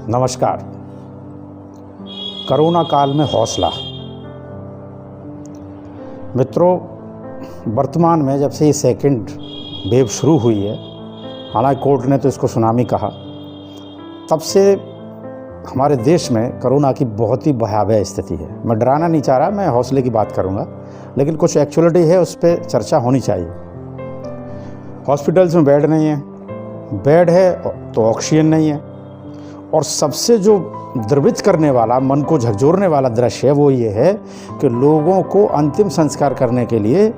नमस्कार। कोरोना काल में हौसला। मित्रों, वर्तमान में जब से ये सेकंड वेव शुरू हुई है, हालांकि कोर्ट ने तो इसको सुनामी कहा, तब से हमारे देश में कोरोना की बहुत ही भयावह स्थिति है। मैं डराना नहीं चाह रहा, मैं हौसले की बात करूंगा, लेकिन कुछ एक्चुअलिटी है, उस पर चर्चा होनी चाहिए। हॉस्पिटल्स में बेड नहीं है, बेड है तो ऑक्सीजन नहीं है, और सबसे जो द्रवित करने वाला, मन को झकझोरने वाला दृश्य है वो ये है कि लोगों को अंतिम संस्कार करने के लिए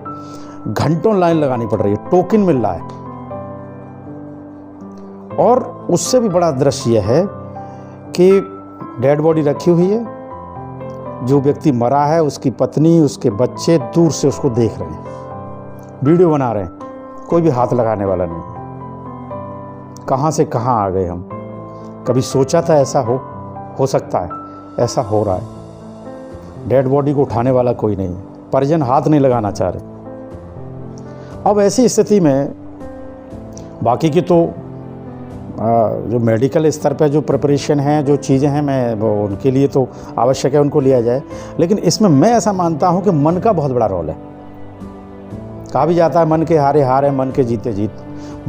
घंटों लाइन लगानी पड़ रही है, टोकन मिल रहा है। और उससे भी बड़ा दृश्य यह है कि डेड बॉडी रखी हुई है, जो व्यक्ति मरा है उसकी पत्नी, उसके बच्चे दूर से उसको देख रहे हैं, वीडियो बना रहे हैं, कोई भी हाथ लगाने वाला नहीं। कहाँ से कहाँ आ गए हम। कभी सोचा था ऐसा हो सकता है, ऐसा हो रहा है। डेड बॉडी को उठाने वाला कोई नहीं है, परिजन हाथ नहीं लगाना चाह रहे। अब ऐसी स्थिति में बाकी की तो जो मेडिकल स्तर पे जो प्रिपरेशन है, जो चीज़ें हैं, मैं वो उनके लिए तो आवश्यक है उनको लिया जाए, लेकिन इसमें मैं ऐसा मानता हूं कि मन का बहुत बड़ा रोल है। कहा भी जाता है मन के हारे हार है, मन के जीते जीत।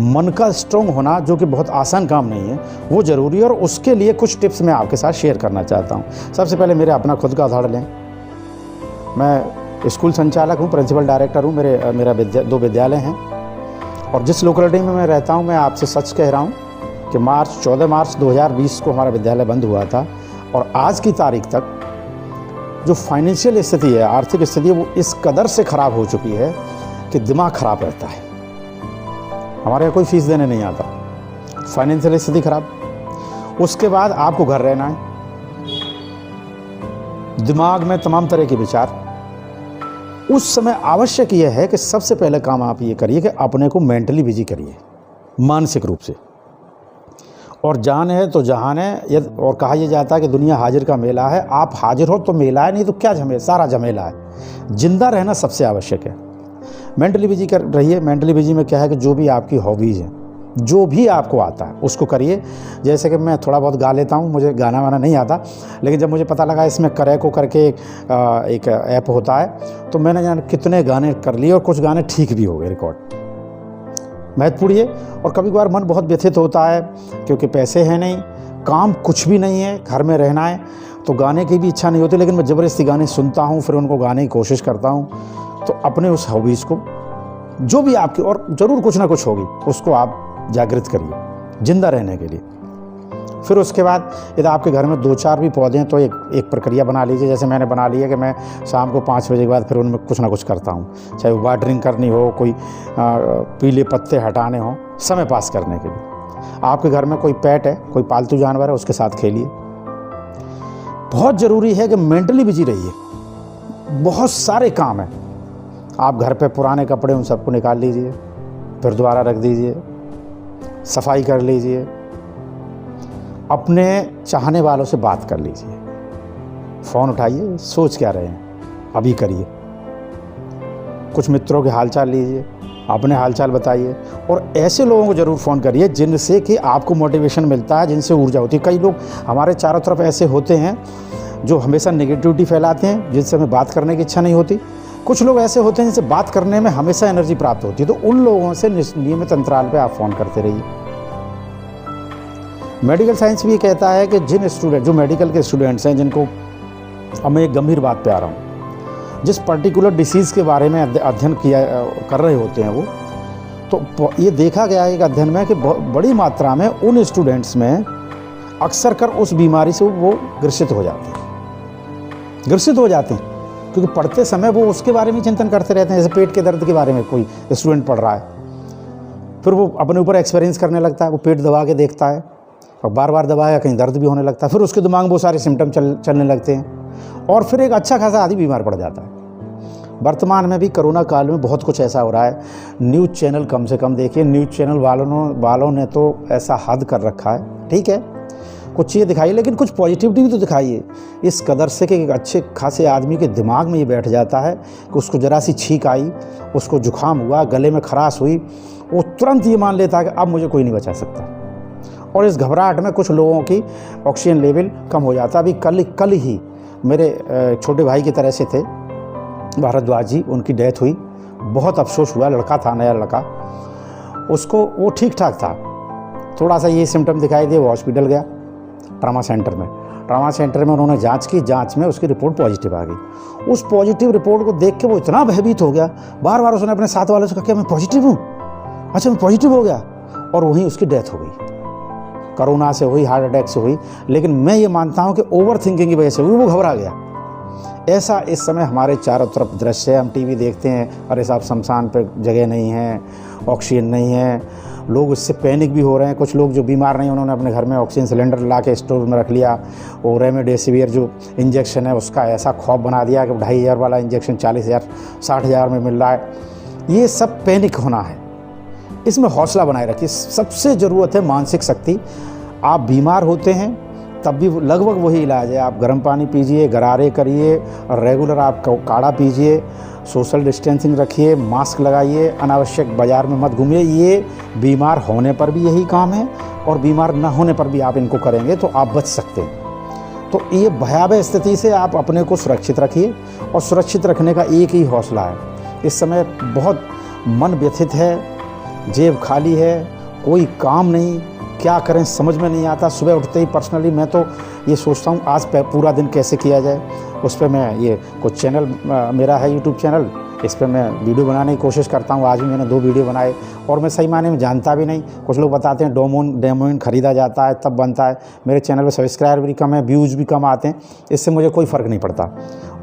मन का स्ट्रॉन्ग होना, जो कि बहुत आसान काम नहीं है, वो ज़रूरी है, और उसके लिए कुछ टिप्स मैं आपके साथ शेयर करना चाहता हूँ। सबसे पहले मेरे अपना खुद का उदाहरण लें। मैं स्कूल संचालक हूँ, प्रिंसिपल डायरेक्टर हूँ। मेरा दो विद्यालय हैं, और जिस लोकेलिटी में मैं रहता हूँ, मैं आपसे सच कह रहा हूँ कि 14 मार्च 2020 को हमारा विद्यालय बंद हुआ था, और आज की तारीख तक जो फाइनेंशियल स्थिति है, आर्थिक स्थिति है, वो इस कदर से ख़राब हो चुकी है कि दिमाग ख़राब रहता है। हमारे यहाँ कोई फीस देने नहीं आता, फाइनेंशियल स्थिति खराब। उसके बाद आपको घर रहना है, दिमाग में तमाम तरह के विचार। उस समय आवश्यक यह है कि सबसे पहले काम आप ये करिए कि अपने को मेंटली बिजी करिए, मानसिक रूप से। और जान है तो जहान है, और कहा यह जाता है कि दुनिया हाजिर का मेला है। आप हाजिर हो तो मेला है, नहीं तो क्या झमेला, सारा झमेला है। जिंदा रहना सबसे आवश्यक है। मेंटली बिजी कर रहिए। मेंटली बिजी में क्या है कि जो भी आपकी हॉबीज़ हैं, जो भी आपको आता है उसको करिए। जैसे कि मैं थोड़ा बहुत गा लेता हूँ, मुझे गाना वाना नहीं आता, लेकिन जब मुझे पता लगा इसमें करैको करके एक ऐप होता है, तो मैंने जान कितने गाने कर लिए, और कुछ गाने ठीक भी हो गए रिकॉर्ड। महत्वपूर्ण है। और कभी कभार मन बहुत व्यथित होता है, क्योंकि पैसे हैं नहीं, काम कुछ भी नहीं है, घर में रहना है, तो गाने की भी इच्छा नहीं होती, लेकिन मैं ज़बरदस्ती गाने सुनता हूँ, फिर उनको गाने की कोशिश करता हूँ। तो अपने उस हॉबीज़ को, जो भी आपकी, और ज़रूर कुछ ना कुछ होगी, उसको आप जागृत करिए जिंदा रहने के लिए। फिर उसके बाद यदि आपके घर में 2-4 भी पौधे हैं, तो एक प्रक्रिया बना लीजिए। जैसे मैंने बना ली है कि मैं शाम को 5 बजे के बाद फिर उनमें कुछ ना कुछ करता हूँ, चाहे वो वाटरिंग करनी हो, कोई पीले पत्ते हटाने हो, समय पास करने के लिए। आपके घर में कोई पेट है, कोई पालतू जानवर है, उसके साथ खेलिए। बहुत ज़रूरी है कि मेंटली बिजी रहिए। बहुत सारे काम हैं। आप घर पे पुराने कपड़े उन सबको निकाल लीजिए, फिर दोबारा रख दीजिए, सफाई कर लीजिए, अपने चाहने वालों से बात कर लीजिए, फ़ोन उठाइए, सोच क्या रहे हैं अभी करिए, कुछ मित्रों के हालचाल लीजिए, अपने हालचाल बताइए, और ऐसे लोगों को ज़रूर फ़ोन करिए जिनसे कि आपको मोटिवेशन मिलता है, जिनसे ऊर्जा होती है। कई लोग हमारे चारों तरफ ऐसे होते हैं जो हमेशा नेगेटिविटी फैलाते हैं, जिनसे हमें बात करने की इच्छा नहीं होती। कुछ लोग ऐसे होते हैं जिनसे बात करने में हमेशा एनर्जी प्राप्त होती है, तो उन लोगों से नियमित अंतराल पे आप फ़ोन करते रहिए। मेडिकल साइंस भी कहता है कि जो मेडिकल के स्टूडेंट्स हैं, जिनको, अब मैं एक गंभीर बात पे आ रहा हूँ, जिस पर्टिकुलर डिसीज़ के बारे में अध्ययन कर रहे होते हैं वो, तो ये देखा गया है एक अध्ययन में कि बड़ी मात्रा में उन स्टूडेंट्स में अक्सर कर उस बीमारी से वो ग्रसित हो जाते हैं, क्योंकि पढ़ते समय वो उसके बारे में चिंतन करते रहते हैं। जैसे पेट के दर्द के बारे में कोई स्टूडेंट पढ़ रहा है, फिर वो अपने ऊपर एक्सपीरियंस करने लगता है, वो पेट दबा के देखता है, और बार बार दबाया, कहीं दर्द भी होने लगता है, फिर उसके दिमाग में वो सारे सिम्टम चलने लगते हैं, और फिर एक अच्छा खासा आदमी बीमार पड़ जाता है। वर्तमान में भी कोरोना काल में बहुत कुछ ऐसा हो रहा है। न्यूज़ चैनल कम से कम देखिए। न्यूज़ चैनल वालों ने तो ऐसा हद कर रखा है। ठीक है, कुछ चीज़ें दिखाइए, लेकिन कुछ पॉजिटिविटी भी तो दिखाइए। इस कदर से कि एक अच्छे खासे आदमी के दिमाग में ये बैठ जाता है कि उसको ज़रा सी छींक आई, उसको जुकाम हुआ, गले में खराश हुई, वो तुरंत ये मान लेता है कि अब मुझे कोई नहीं बचा सकता, और इस घबराहट में कुछ लोगों की ऑक्सीजन लेवल कम हो जाता। अभी कल ही मेरे छोटे भाई की तरह से थे भारद्वाज जी, उनकी डेथ हुई। बहुत अफसोस हुआ, लड़का था, नया लड़का, उसको वो ठीक ठाक था, थोड़ा सा ये सिम्टम दिखाई दिए, वो हॉस्पिटल गया ट्रामा सेंटर में। ट्रामा सेंटर में उन्होंने जांच की, जांच में उसकी रिपोर्ट पॉजिटिव आ गई। उस पॉजिटिव रिपोर्ट को देख के वो इतना भयभीत हो गया, बार बार उसने अपने साथ वालों से कहा कि मैं पॉजिटिव हूँ, अच्छा मैं पॉजिटिव हो गया, और वहीं उसकी डेथ हो गई। कोरोना से हुई, हार्ट अटैक से हुई, लेकिन मैं ये मानता हूँ कि ओवर थिंकिंग की वजह से हुई, वो घबरा गया। ऐसा इस समय हमारे चारों तरफ दृश्य है, हम टीवी देखते हैं, अरे साहब शमशान पे जगह नहीं है, ऑक्सीजन नहीं है, लोग इससे पैनिक भी हो रहे हैं। कुछ लोग जो बीमार नहीं, उन्होंने अपने घर में ऑक्सीजन सिलेंडर ला के स्टोर में रख लिया, और रेमडेसिविर जो इंजेक्शन है उसका ऐसा खौफ बना दिया कि 2500 वाला इंजेक्शन 40,000 60,000 में मिल रहा है। ये सब पैनिक होना है, इसमें हौसला बनाए रखिए। सबसे ज़रूरत है मानसिक शक्ति। आप बीमार होते हैं तब भी लगभग वही इलाज है, आप गर्म पानी पीजिए, गरारे करिए, और रेगुलर आप काढ़ा पीजिए, सोशल डिस्टेंसिंग रखिए, मास्क लगाइए, अनावश्यक बाज़ार में मत घूमिए। ये बीमार होने पर भी यही काम है, और बीमार न होने पर भी आप इनको करेंगे तो आप बच सकते हैं। तो ये भयावह स्थिति से आप अपने को सुरक्षित रखिए, और सुरक्षित रखने का एक ही हौसला है। इस समय बहुत मन व्यथित है, जेब खाली है, कोई काम नहीं, क्या करें समझ में नहीं आता। सुबह उठते ही पर्सनली मैं तो ये सोचता हूँ आज पूरा दिन कैसे किया जाए। उस पर मैं ये कुछ चैनल मेरा है यूट्यूब चैनल, इस पर मैं वीडियो बनाने की कोशिश करता हूँ। आज भी मैंने 2 वीडियो बनाए, और मैं सही मायने में जानता भी नहीं। कुछ लोग बताते हैं डोमेन ख़रीदा जाता है तब बनता है। मेरे चैनल पर सब्सक्राइबर भी कम है, व्यूज़ भी कम आते हैं, इससे मुझे कोई फ़र्क नहीं पड़ता,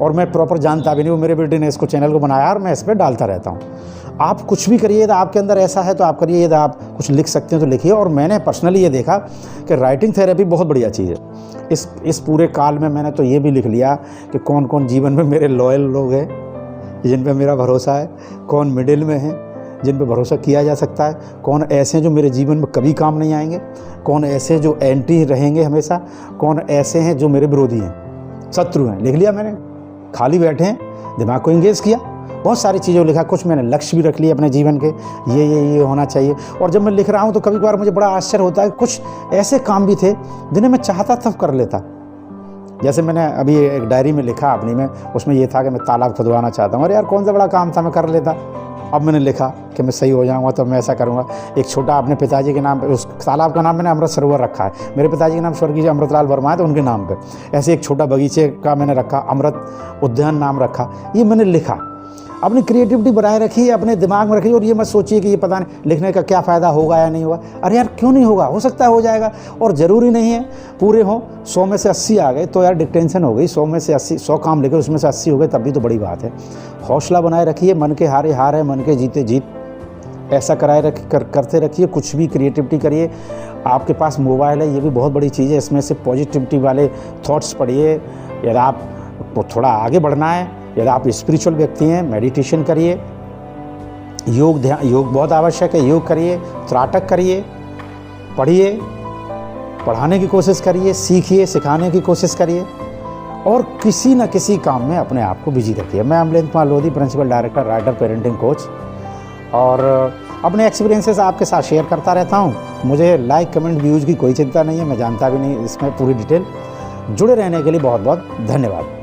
और मैं प्रॉपर जानता भी नहीं। वो मेरे बेटे ने इसको चैनल को बनाया और मैं इस पर डालता रहता हूँ। आप कुछ भी करिए, आपके अंदर ऐसा है तो आप करिए, यदि आप कुछ लिख सकते हैं तो लिखिए। और मैंने पर्सनली ये देखा कि राइटिंग थेरेपी बहुत बढ़िया चीज़ है। इस पूरे काल में मैंने तो ये भी लिख लिया कि कौन कौन जीवन में मेरे लॉयल लोग हैं जिन पे मेरा भरोसा है, कौन मिडिल में हैं जिन पे भरोसा किया जा सकता है, कौन ऐसे हैं जो मेरे जीवन में कभी काम नहीं आएंगे, कौन ऐसे जो एंटी रहेंगे हमेशा, कौन ऐसे हैं जो मेरे विरोधी हैं, शत्रु हैं। लिख लिया मैंने, खाली बैठे हैं, दिमाग को इंगेज किया, बहुत सारी चीज़ें लिखा। कुछ मैंने लक्ष्य भी रख लिए अपने जीवन के, ये होना चाहिए। और जब मैं लिख रहा हूँ तो कभी कभार मुझे बड़ा आश्चर्य होता है, कुछ ऐसे काम भी थे जिन्हें मैं चाहता तब कर लेता। जैसे मैंने अभी एक डायरी में लिखा अपनी में, उसमें ये था कि मैं तालाब खुदवाना चाहता हूँ। अरे यार कौन सा बड़ा काम था, मैं कर लेता। अब मैंने लिखा कि मैं सही हो जाऊँगा तो मैं ऐसा करूँगा। एक छोटा अपने पिताजी के नाम पे, उस तालाब का नाम मैंने अमृत सरोवर रखा है। मेरे पिताजी के नाम स्वर्गीय अमृतलाल वर्मा है तो उनके नाम पे ऐसे एक छोटा बगीचे का मैंने रखा, अमृत उद्यान नाम रखा। ये मैंने लिखा, अपनी क्रिएटिविटी बनाए रखी, अपने दिमाग में रखी। और ये मत सोचिए कि ये पता नहीं लिखने का क्या फ़ायदा होगा या नहीं होगा। अरे यार क्यों नहीं होगा, हो सकता है हो जाएगा। और ज़रूरी नहीं है पूरे हों। 100 में से 80 आ गए तो यार डिक्टेंशन हो गई। 100 में से 80, 100 काम लिखे उसमें से 80 हो गए तब भी तो बड़ी बात है। हौसला बनाए रखिए, मन के हारे हार है, मन के जीते जीत, ऐसा करते रखिए। कुछ भी क्रिएटिविटी करिए। आपके पास मोबाइल है, ये भी बहुत बड़ी चीज़ है, इसमें से पॉजिटिविटी वाले थॉट्स पढ़िए। यदि आपको थोड़ा आगे बढ़ना है, यदि आप स्पिरिचुअल व्यक्ति हैं, मेडिटेशन करिए, योग बहुत आवश्यक है, योग करिए, त्राटक करिए, पढ़िए, पढ़ाने की कोशिश करिए, सीखिए, सिखाने की कोशिश करिए, और किसी न किसी काम में अपने आप को बिजी रखिए। मैं Amalendra Kumar Lodhi, principal director, writer, parenting coach, और अपने एक्सपीरियंसेस आपके साथ शेयर करता रहता हूँ। मुझे लाइक, कमेंट, व्यूज़ की कोई चिंता नहीं है, मैं जानता भी नहीं इसमें पूरी डिटेल। जुड़े रहने के लिए बहुत बहुत धन्यवाद।